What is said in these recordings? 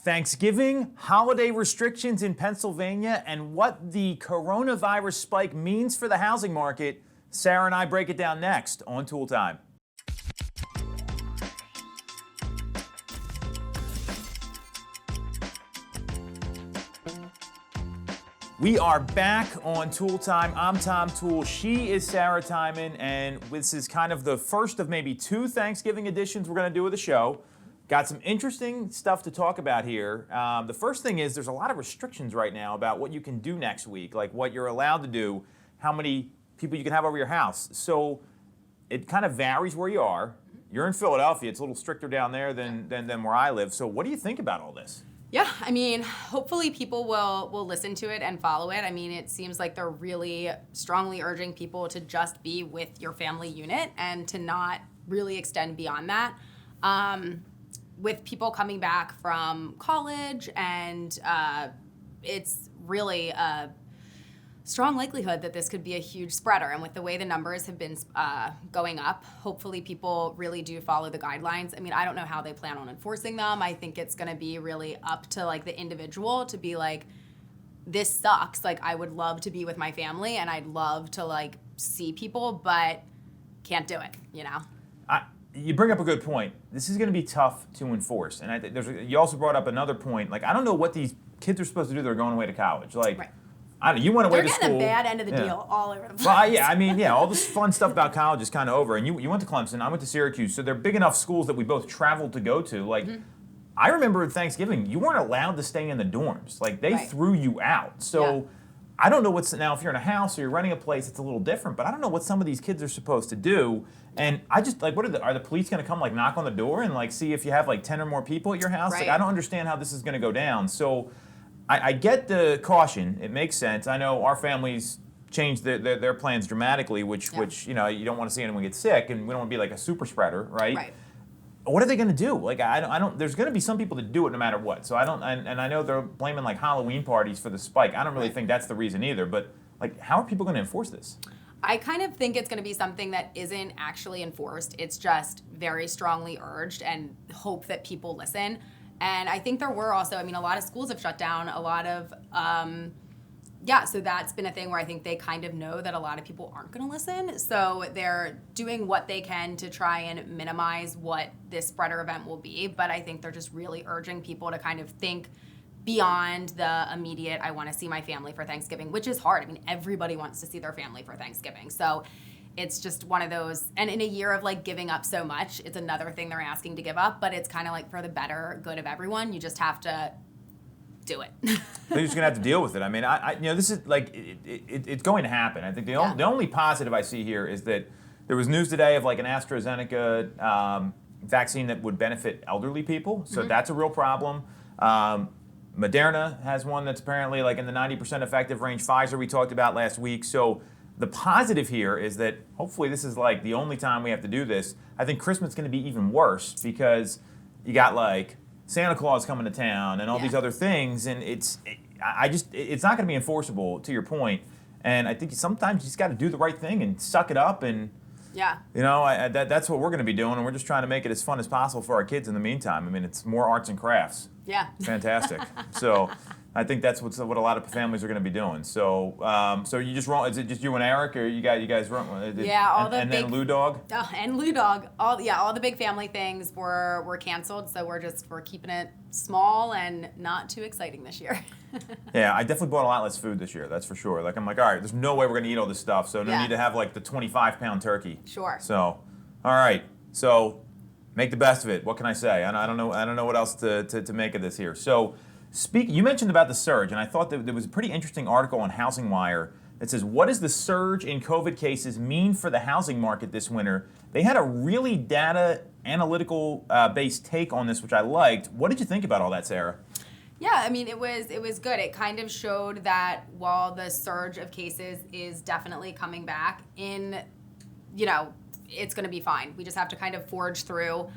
Thanksgiving, holiday restrictions in Pennsylvania, and what the coronavirus spike means for the housing market. Sarah and I break it down next on Tool Time. We are back on Tool Time. I'm Tom Toole. She is Sarah Timon, and this is kind of the first of maybe two Thanksgiving editions we're going to do of the show. Got some interesting stuff to talk about here. The first thing is there's a lot of restrictions right now about what you can do next week, like what you're allowed to do, how many people you can have over your house. So it kind of varies where you are. You're in Philadelphia. It's a little stricter down there than where I live. So what do you think about all this? Yeah, I mean, hopefully people will listen to it and follow it. I mean, it seems like they're really strongly urging people to just be with your family unit and to not really extend beyond that. With people coming back from college, and it's really a strong likelihood that this could be a huge spreader. And with the way the numbers have been going up, hopefully people really do follow the guidelines. I mean, I don't know how they plan on enforcing them. I think it's going to be really up to like the individual to be like, this sucks. Like, I would love to be with my family and I'd love to like see people, but can't do it, you know? You bring up a good point. This is going to be tough to enforce. And I think you also brought up another point. Like, I don't know what these kids are supposed to do that are going away to college. Like, right. I don't know, you went away to school. They're getting a bad end of the deal all over the place. Well, all this fun stuff about college is kind of over. And you went to Clemson, I went to Syracuse, so they're big enough schools that we both traveled to go to. Like, I remember at Thanksgiving, you weren't allowed to stay in the dorms. Like, they threw you out. So I don't know now, if you're in a house or you're renting a place, it's a little different, but I don't know what some of these kids are supposed to do. And I just, like, are the police going to come, like, knock on the door and, like, see if you have, like, 10 or more people at your house? Right. Like, I don't understand how this is going to go down. So I get the caution. It makes sense. I know our families changed their plans dramatically, which you know, you don't want to see anyone get sick, and we don't want to be like a super spreader, right? Right. What are they going to do? Like, I don't. There's going to be some people that do it no matter what. So I don't. And I know they're blaming like Halloween parties for the spike. I don't really think that's the reason either. But like, how are people going to enforce this? I kind of think it's going to be something that isn't actually enforced. It's just very strongly urged, and hope that people listen. And I think there were also, I mean, a lot of schools have shut down, a lot of, so that's been a thing where I think they kind of know that a lot of people aren't going to listen. So they're doing what they can to try and minimize what this spreader event will be. But I think they're just really urging people to kind of think beyond the immediate, I want to see my family for Thanksgiving, which is hard. I mean, everybody wants to see their family for Thanksgiving. So it's just one of those, and in a year of like giving up so much, it's another thing they're asking to give up, but it's kind of like for the better good of everyone. You just have to do it. You're just gonna have to deal with it. I mean, this is like it's going to happen. I think the only positive I see here is that there was news today of like an AstraZeneca vaccine that would benefit elderly people. So that's a real problem. Moderna has one that's apparently like in the 90% effective range. Pfizer we talked about last week. So the positive here is that hopefully this is like the only time we have to do this. I think Christmas is going to be even worse because you got like Santa Claus coming to town and all these other things, and it's not going to be enforceable, to your point. And I think sometimes you just got to do the right thing and suck it up, and you know, that's what we're going to be doing, and we're just trying to make it as fun as possible for our kids in the meantime. I mean, it's more arts and crafts. Yeah. Fantastic. So I think that's what a lot of families are going to be doing. So, so you just run? Is it just you and Eric, or you guys run? Yeah, and then Lou Dog. Oh, and Lou Dog. All the big family things were canceled. So we're keeping it small and not too exciting this year. Yeah, I definitely bought a lot less food this year. That's for sure. Like, I'm like, all right, there's no way we're going to eat all this stuff. So no need to have like the 25-pound turkey. Sure. So, all right. So make the best of it. What can I say? I don't know what else to make of this here. So. You mentioned about the surge, and I thought that there was a pretty interesting article on Housing Wire that says, what does the surge in COVID cases mean for the housing market this winter? They had a really data analytical based take on this, which I liked. What did you think about all that, Sarah? Yeah, I mean, it was good. It kind of showed that while the surge of cases is definitely coming back, it's going to be fine. We just have to kind of forge through.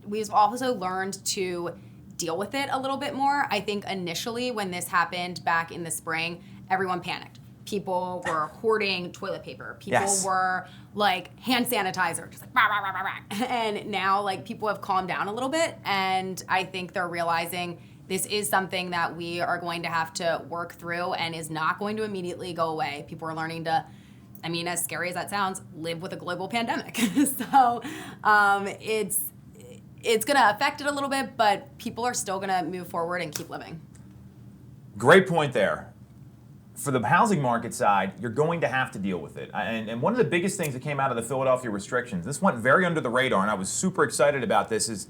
We've also learned to deal with it a little bit more. I think initially when this happened back in the spring, everyone panicked. people were hoarding toilet paper. People Yes. were like hand sanitizer, just like rah, rah, rah, rah, rah. And now like people have calmed down a little bit, and I think they're realizing this is something that we are going to have to work through and is not going to immediately go away. People are learning to, I mean, as scary as that sounds, live with a global pandemic. So it's going to affect it a little bit, but people are still going to move forward and keep living. Great point there. For the housing market side, you're going to have to deal with it. And one of the biggest things that came out of the Philadelphia restrictions, this went very under the radar, and I was super excited about this, is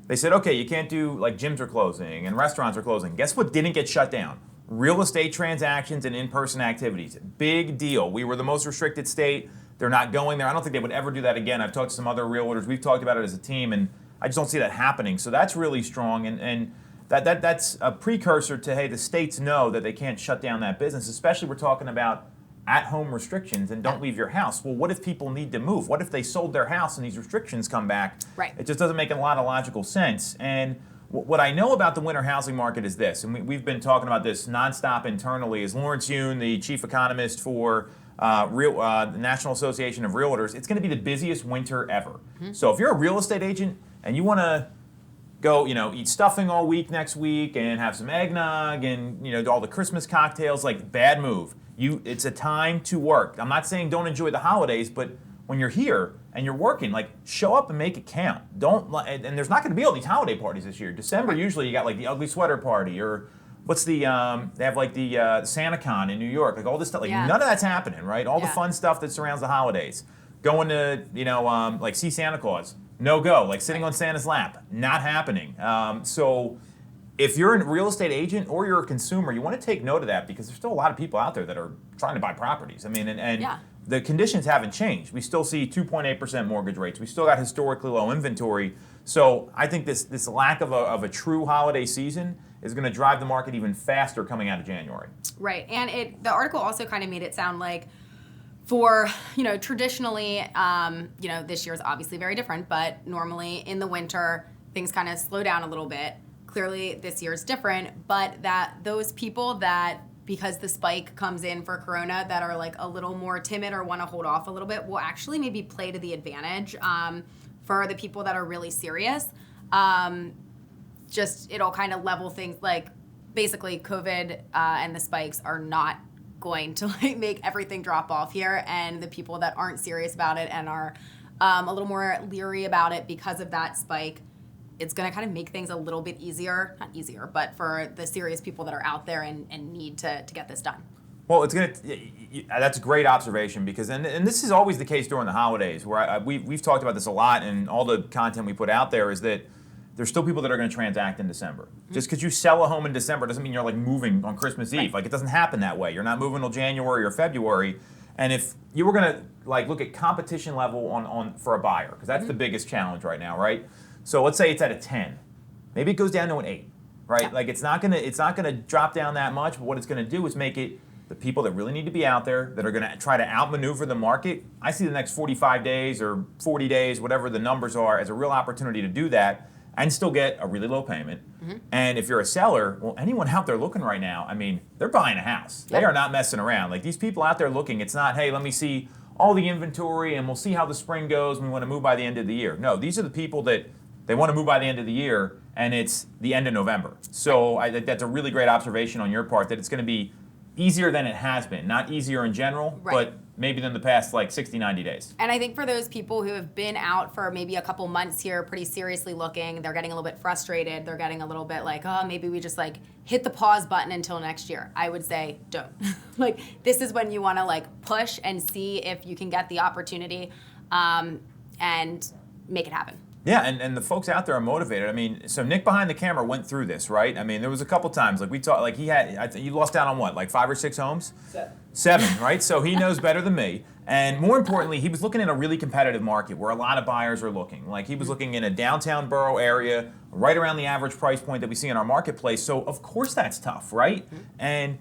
they said, okay, you can't do, like, gyms are closing and restaurants are closing. Guess what didn't get shut down? Real estate transactions and in-person activities. Big deal. We were the most restricted state. They're not going there. I don't think they would ever do that again. I've talked to some other realtors. We've talked about it as a team, and I just don't see that happening. So that's really strong, and that's a precursor to, hey, the states know that they can't shut down that business, especially we're talking about at-home restrictions and don't leave your house. Well, what if people need to move? What if they sold their house and these restrictions come back? Right. It just doesn't make a lot of logical sense. And what I know about the winter housing market is this, and we've been talking about this nonstop internally, is Lawrence Yun, the chief economist for the National Association of Realtors. It's going to be the busiest winter ever. Mm-hmm. So if you're a real estate agent and you want to go, eat stuffing all week next week and have some eggnog and, do all the Christmas cocktails, like, bad move. It's a time to work. I'm not saying don't enjoy the holidays, but when you're here and you're working, like, show up and make it count. And there's not going to be all these holiday parties this year. December, usually you got like the ugly sweater party, or what's the, they have like the SantaCon in New York, like all this stuff. Like, none of that's happening, right? All the fun stuff that surrounds the holidays. Going to, like, see Santa Claus. No go. Like, sitting on Santa's lap. Not happening. So if you're a real estate agent or you're a consumer, you want to take note of that, because there's still a lot of people out there that are trying to buy properties. I mean, and the conditions haven't changed. We still see 2.8% mortgage rates. We still got historically low inventory. So I think this lack of a true holiday season is going to drive the market even faster coming out of January. Right. And the article also kind of made it sound like, for, traditionally, this year is obviously very different, but normally in the winter, things kind of slow down a little bit. Clearly this year is different, but that those people that, because the spike comes in for Corona, that are like a little more timid or want to hold off a little bit, will actually maybe play to the advantage for the people that are really serious. It'll kind of level things, like, basically COVID and the spikes are not going to like make everything drop off here, and the people that aren't serious about it and are a little more leery about it because of that spike, it's going to kind of make things a little bit easier, not easier, but for the serious people that are out there and need to get this done. Well, that's a great observation, because, and this is always the case during the holidays, where we've talked about this a lot, and all the content we put out there is that there's still people that are going to transact in December. Mm-hmm. Just because you sell a home in December doesn't mean you're like moving on Christmas Eve. Right. Like, it doesn't happen that way. You're not moving till January or February. And if you were going to like look at competition level on for a buyer, because that's the biggest challenge right now, right? So let's say it's at a 10. Maybe it goes down to an 8, right? Yeah. Like, it's not gonna drop down that much, but what it's gonna do is make it the people that really need to be out there, that are gonna try to outmaneuver the market. I see the next 45 days or 40 days, whatever the numbers are, as a real opportunity to do that and still get a really low payment. Mm-hmm. And if you're a seller, well, anyone out there looking right now, I mean, they're buying a house. Yep. They are not messing around. Like, these people out there looking, it's not, hey, let me see all the inventory and we'll see how the spring goes and we want to move by the end of the year. No, these are the people that they want to move by the end of the year, and it's the end of November. So I think that's a really great observation on your part, that it's going to be easier than it has been. Not easier in general, but maybe than the past, like, 60, 90 days. And I think for those people who have been out for maybe a couple months here pretty seriously looking, they're getting a little bit frustrated. They're getting a little bit like, oh, maybe we just, like, hit the pause button until next year. I would say don't. Like, this is when you want to, like, push and see if you can get the opportunity and make it happen. Yeah, and the folks out there are motivated. I mean, so Nick behind the camera went through this, right? I mean, there was a couple times, like, we talked, like, he lost out on what, like 5 or 6 homes? 7, right? So he knows better than me. And more importantly, he was looking at a really competitive market where a lot of buyers are looking. Like, he was looking in a downtown borough area, right around the average price point that we see in our marketplace. So of course that's tough, right? And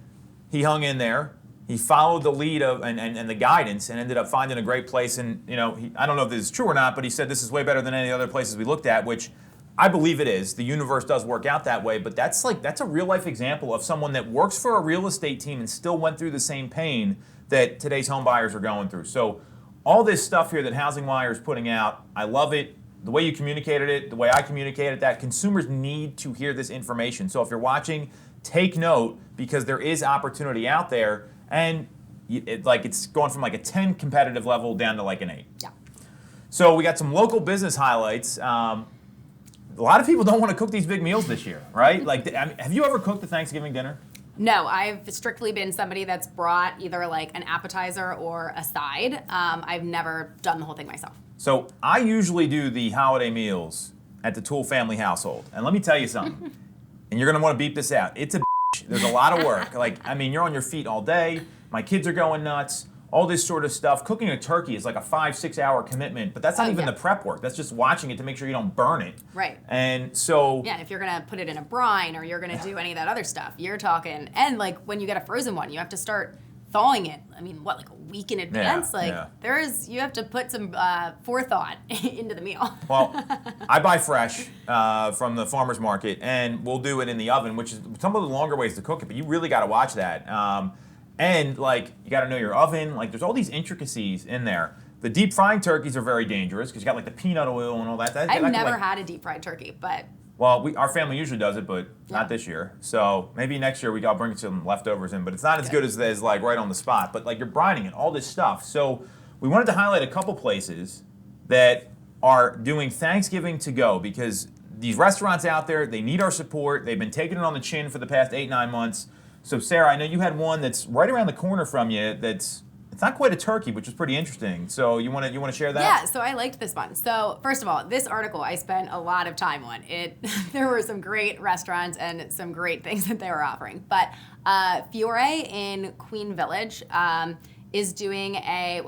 he hung in there. He followed the lead of and the guidance and ended up finding a great place. And, I don't know if this is true or not, but he said this is way better than any other places we looked at, which I believe it is. The universe does work out that way, but that's a real life example of someone that works for a real estate team and still went through the same pain that today's home buyers are going through. So all this stuff here that Housing Wire is putting out, I love it. The way you communicated it, the way I communicated that, consumers need to hear this information. So if you're watching, take note, because there is opportunity out there, and it's going from like a 10 competitive level down to like an 8. Yeah. So we got some local business highlights. A lot of people don't want to cook these big meals this year, right? Like, I mean, have you ever cooked a Thanksgiving dinner? No, I've strictly been somebody that's brought either like an appetizer or a side. I've never done the whole thing myself. So I usually do the holiday meals at the Toole family household. And let me tell you something, and you're going to want to beep this out. It's a bitch. There's a lot of work. Like, I mean, you're on your feet all day. My kids are going nuts. All this sort of stuff. Cooking a turkey is like a 5-6 hour commitment, but that's not even the prep work. That's just watching it to make sure you don't burn it. Right. And so... Yeah, and if you're going to put it in a brine or you're going to do any of that other stuff, you're talking... And like when you get a frozen one, you have to start thawing it. I mean, what, like a week in advance? You have to put some forethought into the meal. Well, I buy fresh from the farmer's market, and we'll do it in the oven, which is some of the longer ways to cook it, but you really got to watch that. And like, you got to know your oven. Like, there's all these intricacies in there. The deep frying turkeys are very dangerous because you got like the peanut oil and all that. I've never had a deep fried turkey, but... Well, our family usually does it, but not this year. So maybe next year I'll bring some leftovers in, but it's not as good as like right on the spot. But like, you're brining it, all this stuff. So we wanted to highlight a couple places that are doing Thanksgiving to go, because these restaurants out there, they need our support. They've been taking it on the chin for the past 8-9 months. So Sarah, I know you had one that's right around the corner from you it's not quite a turkey, which is pretty interesting. So you want to share that? Yeah, so I liked this one. So first of all, this article I spent a lot of time on. There were some great restaurants and some great things that they were offering. But Fiore in Queen Village is doing a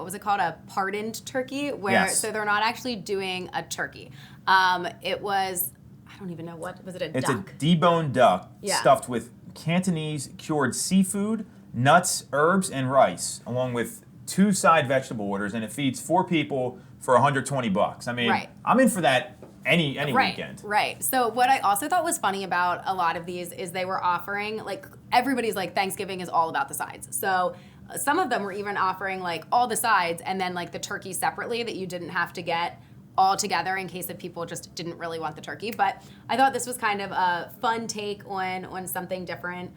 pardoned turkey, where so they're not actually doing a turkey. It was, I don't even know, what was it, a duck? It's a deboned duck stuffed with Cantonese cured seafood, nuts, herbs, and rice, along with 2 side vegetable orders, and it feeds 4 people for $120. I mean, I'm in for that any weekend. Right. So what I also thought was funny about a lot of these is they were offering, like, everybody's like, Thanksgiving is all about the sides. So some of them were even offering like all the sides and then like the turkey separately, that you didn't have to get all together in case that people just didn't really want the turkey. But I thought this was kind of a fun take on something different.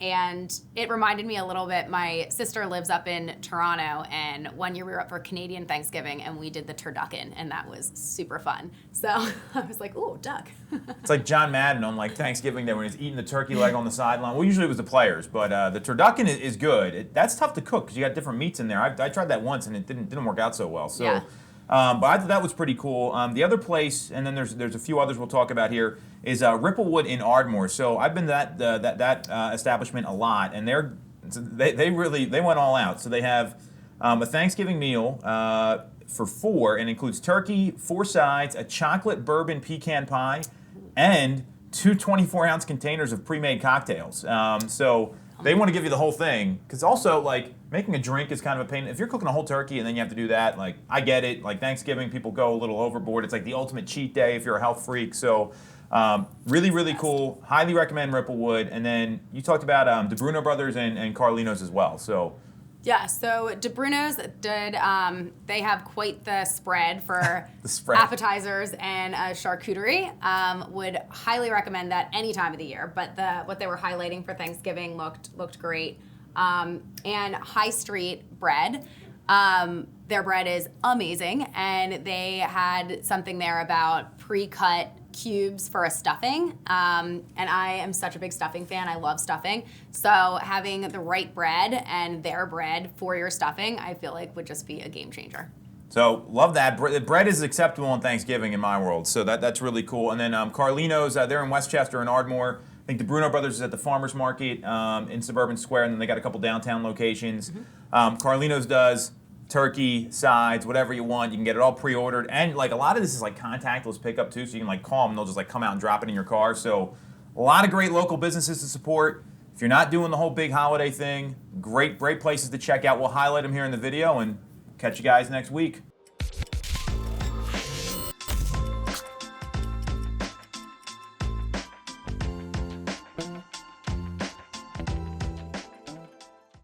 And it reminded me a little bit, my sister lives up in Toronto, and one year we were up for Canadian Thanksgiving and we did the turducken, and that was super fun. So I was like, ooh, duck. It's like John Madden on like Thanksgiving Day when he's eating the turkey leg on the sideline. Well, usually it was the players, but the turducken is good. That's tough to cook because you got different meats in there. I tried that once and it didn't work out so well. So. Yeah. But I thought that was pretty cool. The other place, and then there's a few others we'll talk about here, is Ripplewood in Ardmore. So I've been to that establishment a lot, and they went all out. So they have a Thanksgiving meal for 4, and includes turkey, 4 sides, a chocolate bourbon pecan pie, and 2 24-ounce containers of pre-made cocktails. So they want to give you the whole thing, because also, like, making a drink is kind of a pain. If you're cooking a whole turkey and then you have to do that, like, I get it. Like, Thanksgiving, people go a little overboard. It's like the ultimate cheat day if you're a health freak. So really, really cool. Highly recommend Ripplewood. And then you talked about DeBruno Brothers and Carlino's as well. So yeah, so DeBruno's did, they have quite the spread for appetizers and charcuterie. Would highly recommend that any time of the year, but what they were highlighting for Thanksgiving looked great. And High Street Bread, their bread is amazing, and they had something there about pre-cut cubes for a stuffing, and I am such a big stuffing fan. I love stuffing, so having the right bread and their bread for your stuffing, I feel like would just be a game changer. So love that. Bread is acceptable on Thanksgiving in my world, so that's really cool. And then Carlino's, they're in Westchester and Ardmore. I think DeBruno Brothers is at the Farmers Market in Suburban Square, and then they got a couple downtown locations. Carlino's does turkey, sides, whatever you want. You can get it all pre-ordered, and like a lot of this is like contactless pickup too, so you can like call them and they'll just like come out and drop it in your car. So a lot of great local businesses to support. If you're not doing the whole big holiday thing, great places to check out. We'll highlight them here in the video, and catch you guys next week.